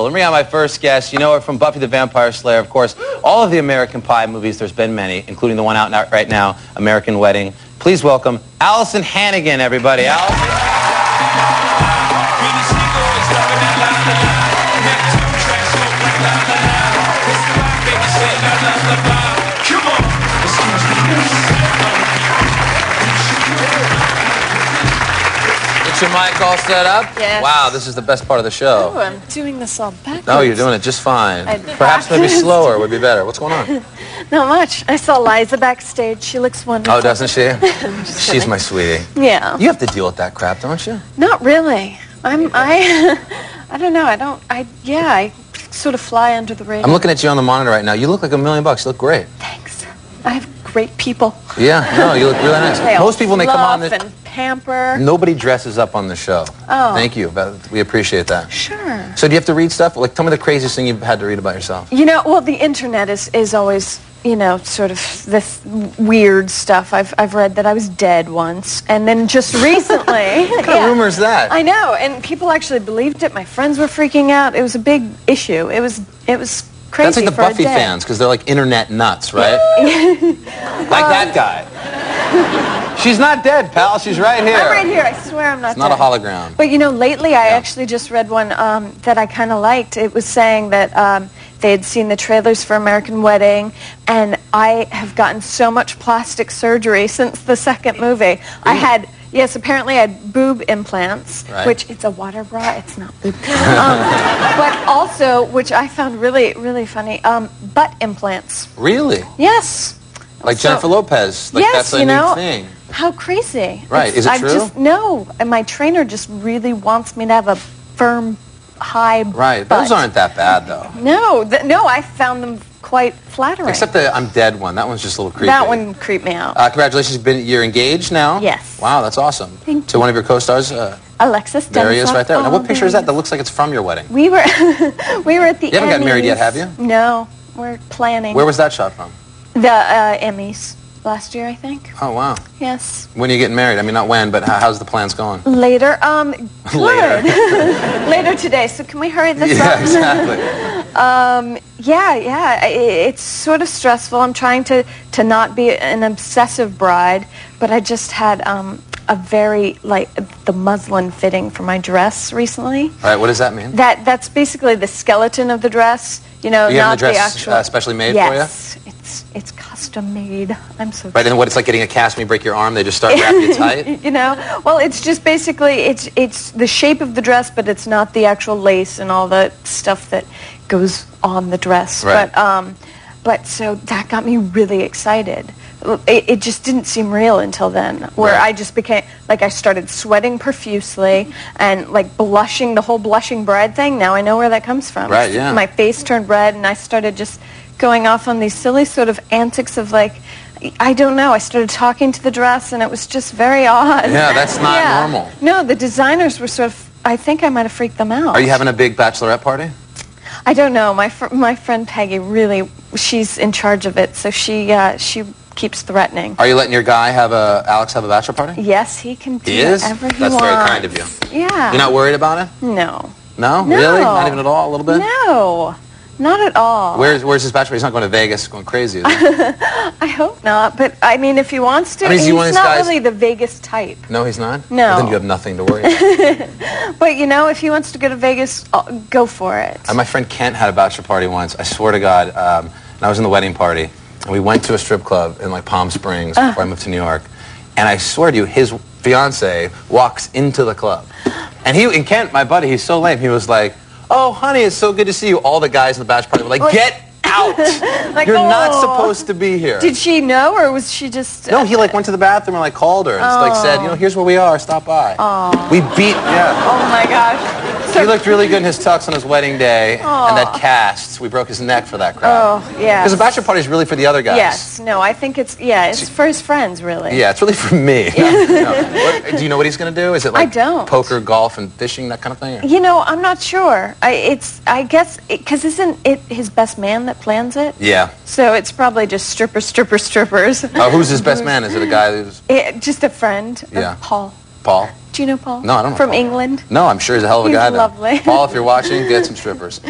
Let me have my first guest. You know her from Buffy the Vampire Slayer, of course. All of the American Pie movies, there's been many, including the one out right now, American Wedding. Please welcome Alyson Hannigan, everybody. Alyson. Your mic all set up? Yes. Wow, this is the best part of the show. Oh, I'm doing this all backwards. No, you're doing it just fine. Perhaps maybe slower would be better. What's going on? Not much. I saw Liza backstage. She looks wonderful. Oh, doesn't she? She's my sweetie. Yeah. You have to deal with that crap, don't you? Not really. I don't know. I sort of fly under the radar. I'm looking at you on the monitor right now. You look like $1 million. You look great. Thanks. I have great people. Yeah, no, you look really nice. Most people, when they come on this, and pamper. nobody dresses up on the show. Oh. Thank you. We appreciate that. Sure. So do you have to read stuff? Like, tell me the craziest thing you've had to read about yourself. You know, well, the internet is always, you know, sort of this weird stuff. I've read that I was dead once, and then just recently. What kind of rumor is that? I know, and people actually believed it. My friends were freaking out. It was a big issue. It was crazy. That's like the Buffy fans, because they're like internet nuts, right? Like that guy. She's not dead, pal. She's right here. I'm right here. I swear I'm not dead. It's not a hologram. But, you know, lately I actually just read one that I kind of liked. It was saying that they had seen the trailers for American Wedding, and I have gotten so much plastic surgery since the second movie. I had... Yes, apparently I had boob implants, which it's a water bra, it's not boob. But also, which I found really, really funny, butt implants. Really? Yes. Like Jennifer Lopez. Like yes, that's a new thing. How crazy. Right. Is it true? No. And my trainer just really wants me to have a firm, high butt. Those aren't that bad, though. No. No, I found them quite flattering. Except the I'm dead one. That one's just a little creepy. That one creeped me out. Congratulations. You're engaged now? Yes. Wow, that's awesome. Thank you. To one of your co-stars? Alexis. There he is right there. Now, what picture is that? That looks like it's from your wedding. We were at the Emmys. You haven't gotten married yet, have you? No. We're planning. Where was that shot from? The Emmys. Last year, I think. Oh, wow. Yes. When are you getting married? I mean, not when, but how's the plans going? Later. Good. Later. Later today. So can we hurry this up? Yeah, exactly. Yeah. It's sort of stressful. I'm trying to not be an obsessive bride, but I just had a very, the muslin fitting for my dress recently. All right, what does that mean? That's basically the skeleton of the dress. You know, you not the dress the actual... specially made yes, for you? Yes, it's custom made. I'm so Right, and what it's like getting a cast when you break your arm, they just start wrapping you tight? You know, well, it's just basically, it's the shape of the dress, but it's not the actual lace and all the stuff that goes on the dress. Right. But so that got me really excited. It just didn't seem real until then, where I just became, I started sweating profusely and, blushing, the whole blushing bride thing. Now I know where that comes from. Right, yeah. My face turned red, and I started just going off on these silly sort of antics of, I don't know, I started talking to the dress, and it was just very odd. Yeah, that's not normal. No, the designers were sort of, I think I might have freaked them out. Are you having a big bachelorette party? I don't know. My friend Peggy, really, she's in charge of it, so she keeps threatening. Are you letting your guy Alex have a bachelor party? Yes, he can do whatever he That's wants. very kind of you. Yeah. You're not worried about it? No. No? No. Really? Not even at all? A little bit? No. Not at all. Where's his bachelor? He's not going to Vegas going crazy, is he? I hope not, but I mean, if he wants to, he's not really the Vegas type. No, he's not? No. Well, then you have nothing to worry about. But, you know, if he wants to go to Vegas, go for it. My friend Kent had a bachelor party once. I swear to God, and I was in the wedding party, and we went to a strip club in, Palm Springs before I moved to New York, and I swear to you, his fiance walks into the club. And Kent, my buddy, he's so lame, he was like, "Oh, honey, it's so good to see you." All the guys in the bachelor party were like, "Get out! You're not supposed to be here." Did she know, or was she just... No, he went to the bathroom and called her and said, "Here's where we are, stop by." We beat, Oh my gosh. He looked really good in his tux on his wedding day, and that cast, we broke his neck for that crowd. Oh, yeah. Because the bachelor party is really for the other guys. Yes, no, I think it's for his friends, really. Yeah, it's really for me. Yeah. Do you know what he's going to do? Is it I don't. Poker, golf, and fishing, that kind of thing? You know, I'm not sure. I guess, because isn't it his best man that plans it? Yeah. So it's probably just strippers. Who's his best man? Is it a guy who's... Just a friend. Yeah. Paul. Paul? Do you know Paul? No, I don't know From Paul. England? No, I'm sure he's a hell of a He's guy, though. lovely. Paul, if you're watching, get some strippers.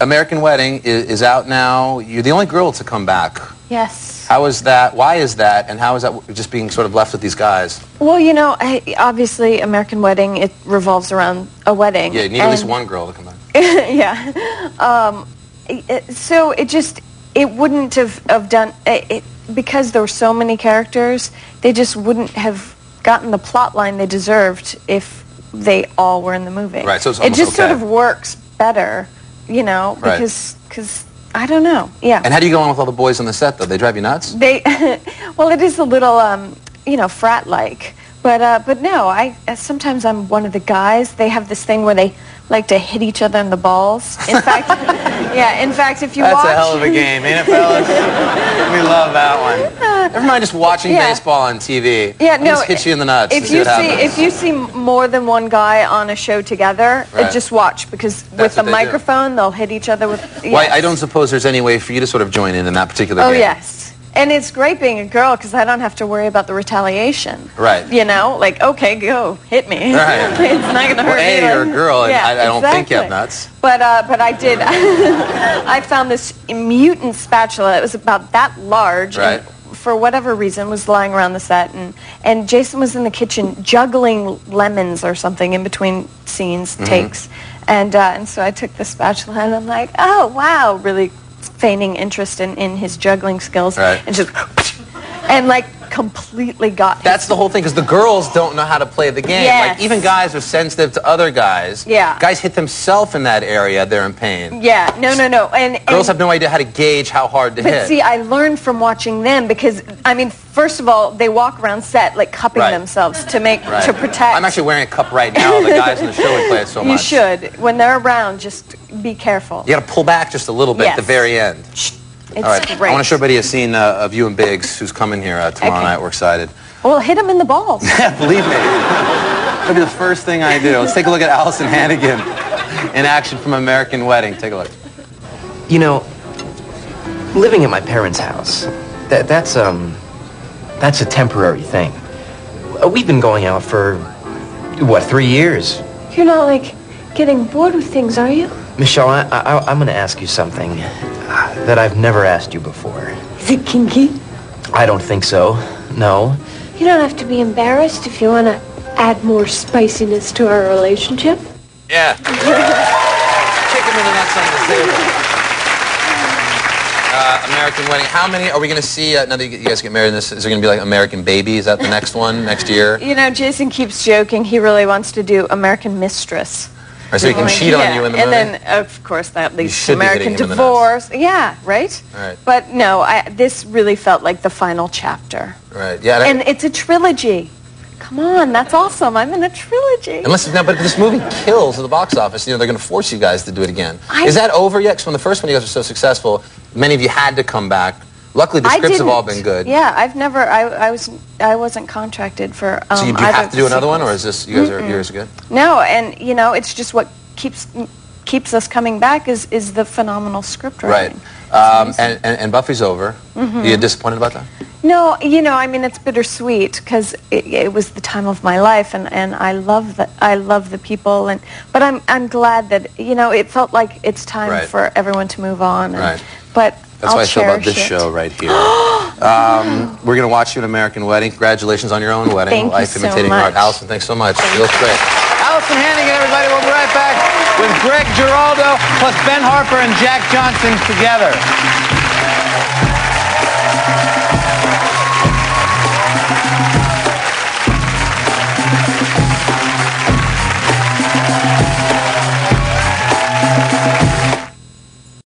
American Wedding is out now. You're the only girl to come back. Yes. How is that? Why is that? And how is that just being sort of left with these guys? Well, you know, obviously, American Wedding, it revolves around a wedding. Yeah, you need at least one girl to come back. Yeah. So it wouldn't have done it because there were so many characters. They just wouldn't have gotten the plot line they deserved if they all were in the movie. Right. So it's it just okay. sort of works better, you know, Right. because I don't know. Yeah. And how do you go on with all the boys on the set, though? They drive you nuts? Well, it is a little, you know, frat-like. But no, sometimes I'm one of the guys. They have this thing where they like to hit each other in the balls. In fact, yeah. In fact, if you watch, That's a hell of a game, ain't it, fellas? We love that one. Never mind just watching baseball on TV. Yeah, I'll no. just hit you in the nuts. If you see more than one guy on a show together, Right. just watch because That's with the what they microphone, they'll hit each other with. Yes. Well, I don't suppose there's any way for you to sort of join in that particular Oh game. yes. And it's great being a girl because I don't have to worry about the retaliation. Right. You know, like, okay, go, hit me. Right. It's not going to hurt Well, me. you're a girl, and Yeah, I don't think you have exactly. nuts. But I did. I found this mutant spatula. It was about that large. Right. And for whatever reason, was lying around the set. And Jason was in the kitchen juggling lemons or something in between scenes, takes. And so I took the spatula, and I'm like, oh, wow, really feigning interest in his juggling skills. Right. And just, and like completely got That's the whole thing, because the girls don't know how to play the game. Yes. Like, even guys are sensitive to other guys. Yeah. Guys hit themselves in that area, they're in pain. Yeah, no. And Girls have no idea how to gauge how hard to But hit. see, I learned from watching them because, I mean, first of all, they walk around set like cupping Right. themselves to Right. protect. I'm actually wearing a cup right now. The guys in the show would play it so much. You should. When they're around, just be careful. You got to pull back just a little bit at the Yes. very end. It's All right. great. I want to show everybody a scene of you and Biggs, who's coming here tomorrow Okay. night. We're excited. Well, hit them in the balls. Yeah, believe me. That'll be the first thing I do. Let's take a look at Alyson Hannigan in action from American Wedding. Take a look. You know, living at my parents' house, that's a temporary thing. We've been going out for, what, 3 years? You're not, like, getting bored with things, are you? Michelle, I'm going to ask you something that I've never asked you before. Is it kinky? I don't think so. No. You don't have to be embarrassed if you want to add more spiciness to our relationship. Yeah. Kick him in the nuts on the table. American Wedding. How many are we going to see now that you guys get married in this? Is there going to be like American Baby? Is that the next one next year? You know, Jason keeps joking. He really wants to do American Mistress. Or so he can cheat on you in the movie? And then, of course, that leads to should be American hitting him in the Divorce. Yeah, right? Right. But no, this really felt like the final chapter. Right. Yeah. And it's a trilogy. Come on, that's awesome. I'm in a trilogy. But if this movie kills at the box office, you know, they're going to force you guys to do it again. Is that over yet? Because from the first one, you guys were so successful, many of you had to come back. Luckily, the scripts have all been good. Yeah, I've never. I wasn't contracted for. So you do either have of to the do another one, or sequels. is this yours are good? No, and you know, it's just what keeps us coming back is the phenomenal script Right. writing. And Buffy's over. You disappointed about that? No, you know, I mean, it's bittersweet because it was the time of my life, and I love the people, but I'm glad that, you know, it felt like it's time Right. for everyone to move on. Right. But That's I'll why I feel about cherish this it. show right here. We're going to watch you an American Wedding. Congratulations on your own wedding. Thank you Life so imitating art. much. Alyson, thanks so much. You look great. Alyson Hannigan, everybody. We'll be right back with Greg Giraldo plus Ben Harper and Jack Johnson together.